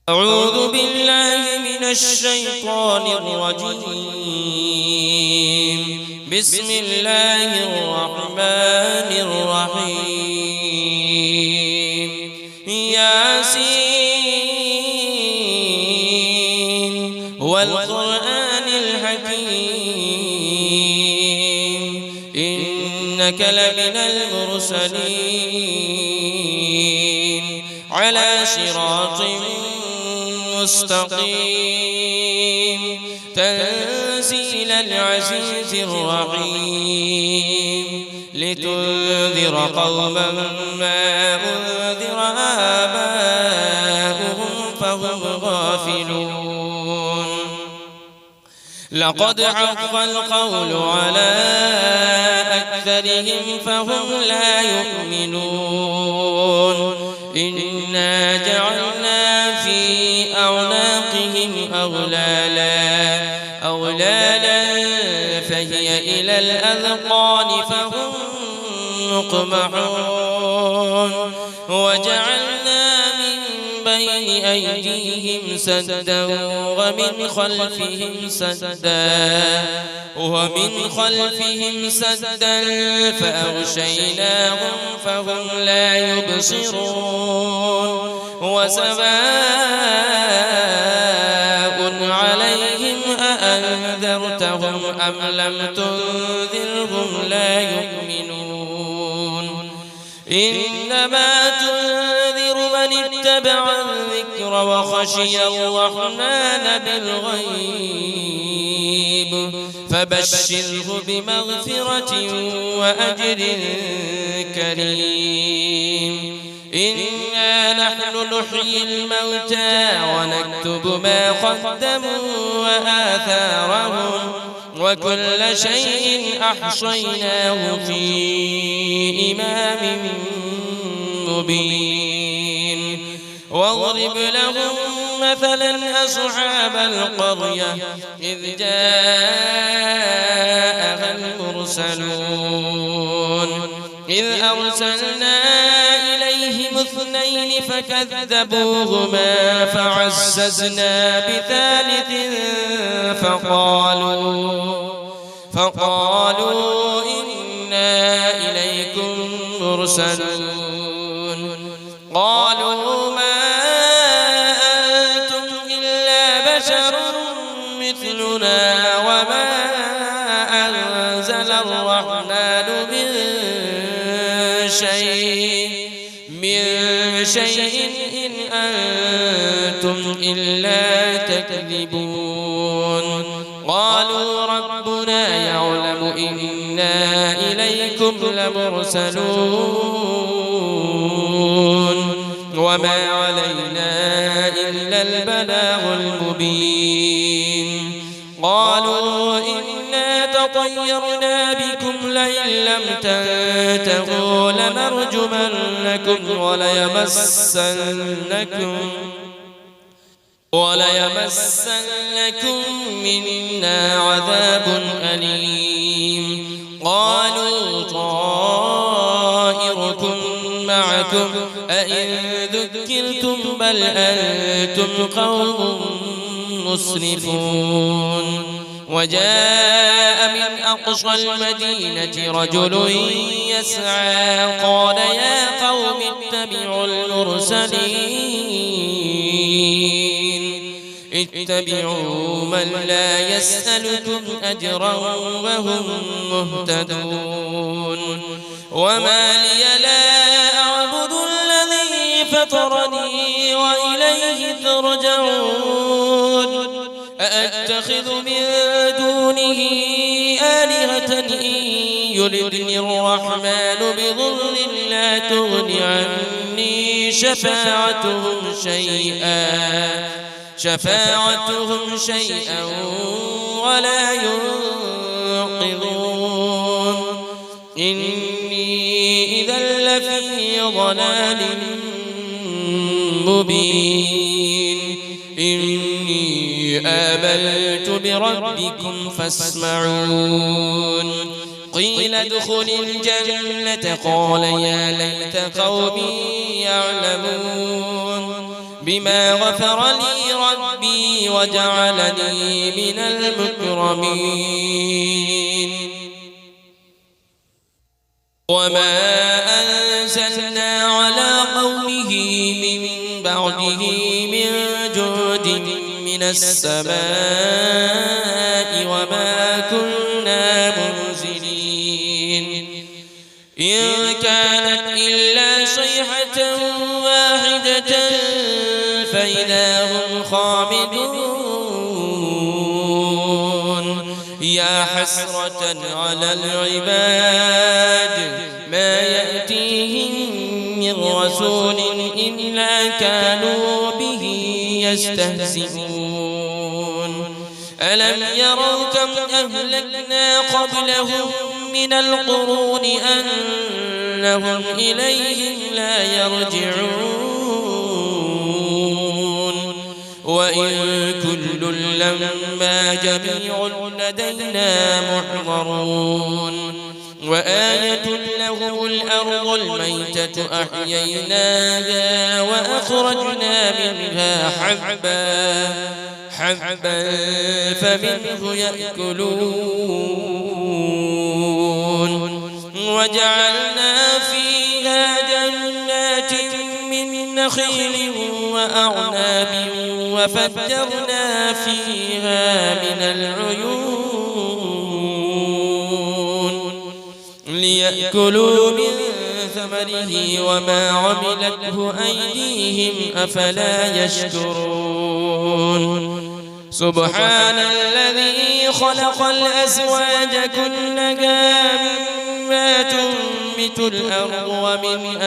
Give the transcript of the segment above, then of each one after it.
أعوذ بالله من الشيطان الرجيم. بسم الله الرحمن الرحيم. ياسين والقرآن الحكيم إنك لمن المرسلين على صراط مستقيم تنزيل العزيز الرحيم لتنذر قوما ما أنذر آباؤهم فهم غافلون. لقد حق القول على أكثرهم فهم لا يؤمنون. إنا جعلنا في أعناقهم أغلالا فهي إلى الأذقان فهم مقمحون. وجعلنا من بين أيديهم سدا ومن خلفهم سدا فأغشيناهم فهم لا يبصرون. وسواء عليهم أأنذرتهم أم لم تنذرهم لا يؤمنون. إنما تنذر من اتبع الذكر وخشي الرحمن بالغيب فبشره بمغفرة وأجر كريم. إنا نحن نحيي الموتى ونكتب ما قدموا وآثارهم وكل شيء أحصيناه في إمام مبين. واضرب لهم مثلا أصحاب القرية إذ جاءها المرسلون إذ أرسلنا إليهم اثنين فكذبوهما فعززنا بثالث فقالوا إنا إليكم مرسلون. قالوا ما أنتم إلا بشر مثلنا وما أنزل الرحمن من شيء إن أنتم إلا تكذبون. قالوا ربنا يعلم إنا إليكم لمرسلون وما علينا إلا البلاغ المبين. قالوا إنا تطيرنا بكم لئن لم تنتهوا لنرجمنكم وليمسنكم منا عذاب أليم. قالوا طائركم معكم أئن ذكرتم بل أنتم قوم مسرفون. وجاء من أقصى المدينة رجل يسعى قال يا قوم اتبعوا اتبعوا من لا يسألكم أجرا وهم مهتدون. وما لي لا أعبد الذي فطرني وإليه ترجعون. أأتخذ من دونه آلهة إن يردني الرحمن بضر لا تغن عني شفاعتهم شيئا ولا ينقذون. إني إذا لفي ضلال مبين. إني آمنت بربكم فاسمعون. قيل ادخل الجنة قال يا ليت قومي يعلمون. بما غفر لي ربي وجعلني من المكرمين وما أنزلنا على قومه من بعده من جود من السماء وما كنا منزلين إن كانت إلا صيحة واحدة فإذا هم خامدون يا حسرة على العباد ما يأتيهم من رسول إلا كانوا به يستهزئون ألم يروا كم أهلكنا قبلهم من القرون أنهم إليهم لا يرجعون وإن كل لما جميع لدينا محضرون وآية لهم الأرض الميتة أحييناها وأخرجنا منها حبا فمنه يأكلون وجعلنا فيها جنات من نخيل وأعناب وفجرنا فيها من العيون ليأكلوا من ثمره وما عملته أيديهم أفلا يشكرون سبحان الذي خلق الأزواج كلها مما تنبت الأرض ومن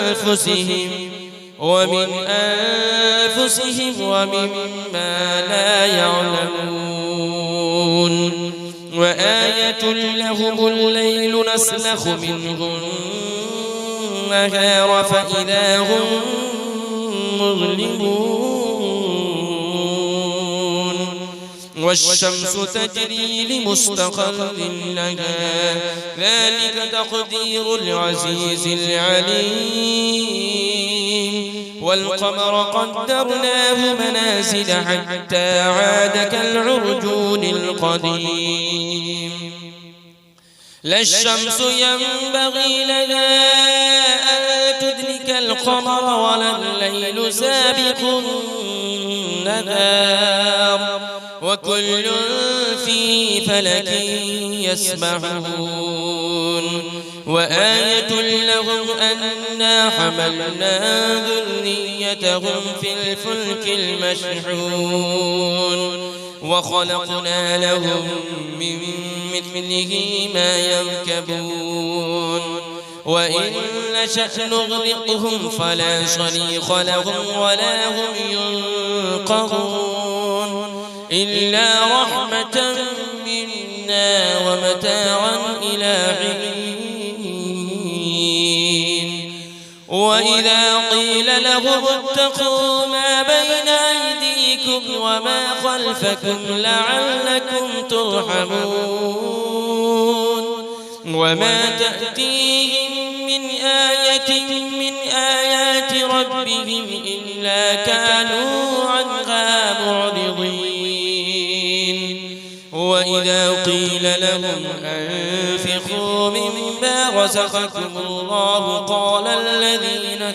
أنفسهم ومما لا يعلمون وآية لهم الليل نسلخ منه النهار فإذا هم مظلمون والشمس تجري لمستقر لها ذلك تقدير العزيز العليم والقمر قدرناه منازل حتى عاد كالعرجون القديم لا الشمس ينبغي لها أن تدرك القمر ولا الليل سابق النهار وكل في فلك يسبحون وآية لهم أنا حملنا ذريتهم في الفلك المشحون وخلقنا لهم من مثله ما يركبون وإن نشأ نغرقهم فلا صريخ لهم ولا هم ينقذون إلا رحمة منا ومتاعا إلى حين وإذا قيل لهم اتقوا ما بين أيديكم وما خلفكم لعلكم ترحمون وما تأتيهم من آية من آيات ربهم إلا كانوا عنها معرضين وإذا قيل لهم أنفقوا مما رزقكم الله قال الذين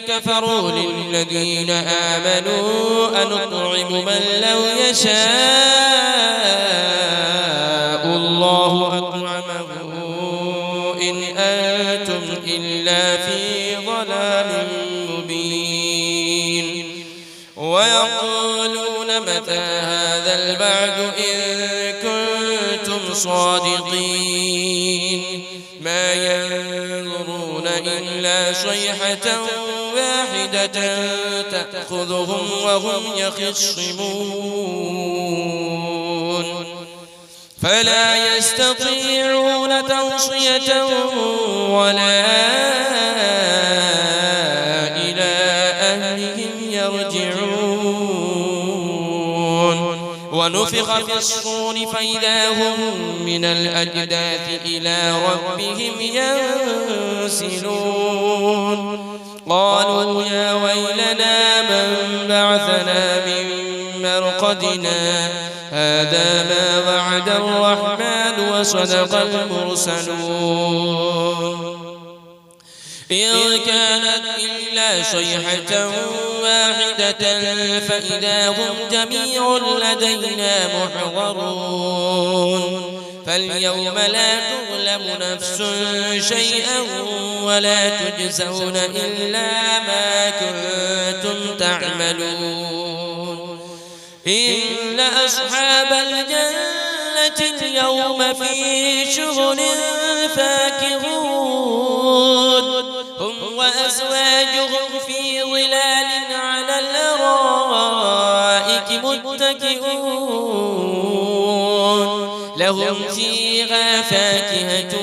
كفروا للذين آمنوا أنطعم من لو يشاء الله أطعمه إن أنتم إلا في ضلال مبين ويقولون متى هذا البعد إن كنتم صادقين ما ينظرون إلا صيحة واحدة تأخذهم وهم يخصمون فلا يستطيعون توصية ولا إلى أهلهم يرجعون ونفخ في الصور فإذا هم من الأجداث إلى ربهم ينسلون قالوا يا ويلنا من بعثنا من مرقدنا هذا ما وعد الرحمن وصدق المرسلون إن كانت إلا صيحة واحدة فإذا هم جميع لدينا محضرون فاليوم لا تظلم نفس شيئا ولا تجزون إلا ما كنتم تعملون إن أصحاب الجنة اليوم في شغل فاكهون هم وأزواجهم في ظلال على الأرائك متكئون لهم فيها فاكهة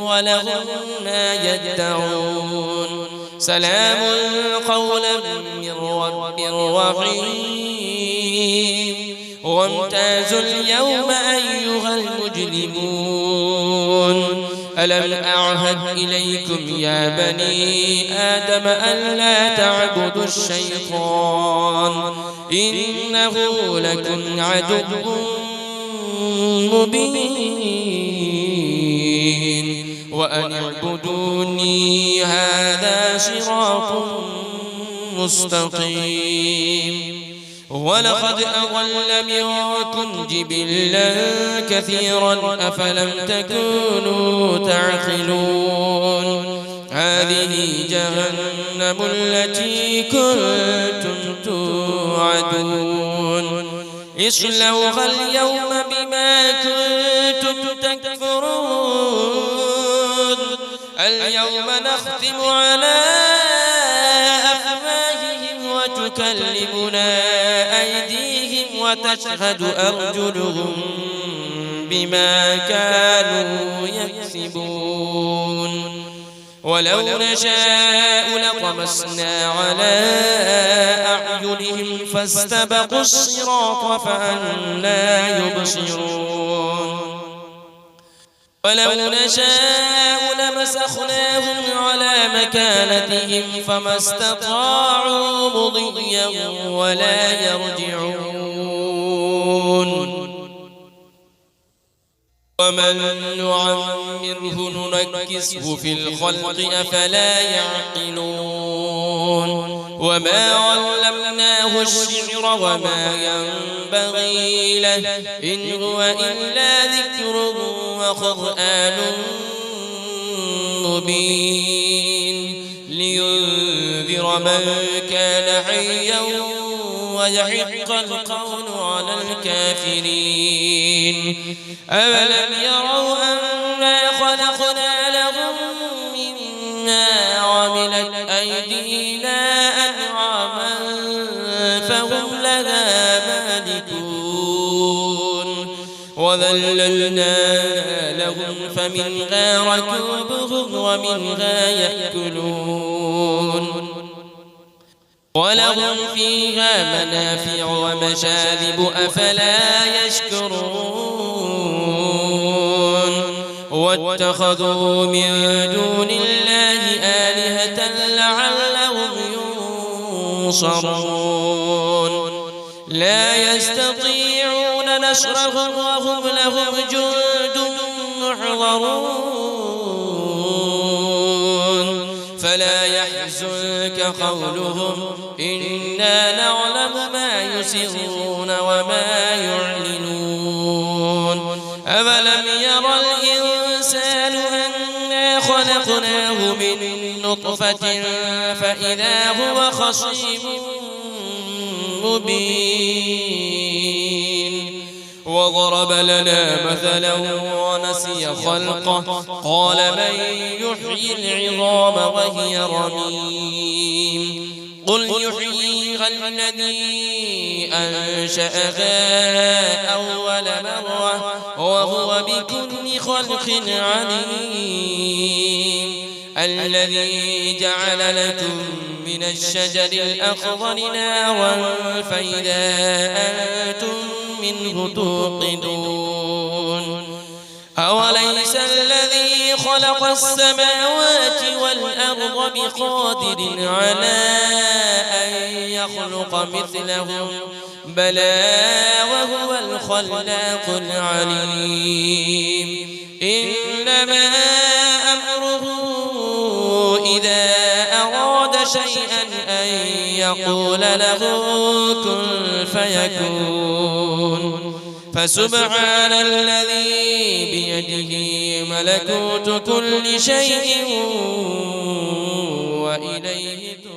ولهم ما يدعون سلام قولا من رب رحيم وامتازوا اليوم أيها المجرمون ألم أعهد إليكم يا بني آدم ألا تعبدوا الشيطان إنه لكم عدو مبين وأن اعبدوني هذا صراط مستقيم ولقد أضل منكم جبلا كثيرا أفلم تكونوا تعقلون هذه جهنم التي كنتم توعدون اصلوها اليوم بما كنتم تكفرون اليوم نختم على أفواههم وتكلمنا أيديهم وتشهد أرجلهم بما كانوا يكسبون ولو نشاء لطمسنا على أعينهم فاستبقوا الصراط فأنى يبصرون ولو نشاء لمسخناهم على مكانتهم فما استطاعوا مضيا ولا يرجعون ومن نعمره ننكسه في الخلق أفلا يعقلون وما علمناه الشعر وما ينبغي له إن هو إلا ذكر وقرآن مبين لينذر من كان حيا ويحق القول على الكافرين أولم يروا أنا خلقنا لهم مما عملت أيدينا أنعاما فهم لها مالكون وذللنا لهم فمنها ركوبهم ومنها يأكلون ولهم فيها منافع ومشارب أفلا يشكرون واتخذوا من دون الله آلهة لعلهم ينصرون لا يستطيعون نصرهم وهم لهم جند محضرون فلا يحزنك قولهم إنا نعلم ما يسرون وما يعلنون أولم يرى الإنسان أنا خلقناه من نطفة فإذا هو خصيم مبين وضرب لنا مثلا ونسي خلقه قال من يحيي العظام وهي رميم قل يحييها الذي أنشأها أول مرة وهو بكل خلق عليم الذي جعل لكم من الشجر الأخضر نارا فإذا أنتم منه توقدون أوليس الذي خلق السماوات والأرض بقادر على أن يخلق مثلهم بلى وهو الخلاق العليم إنما أمره إذا أراد شيئا أن يقول له كن فيكون فسبحان الذي بيده ملكوت كل شيء وإليه ترجعون.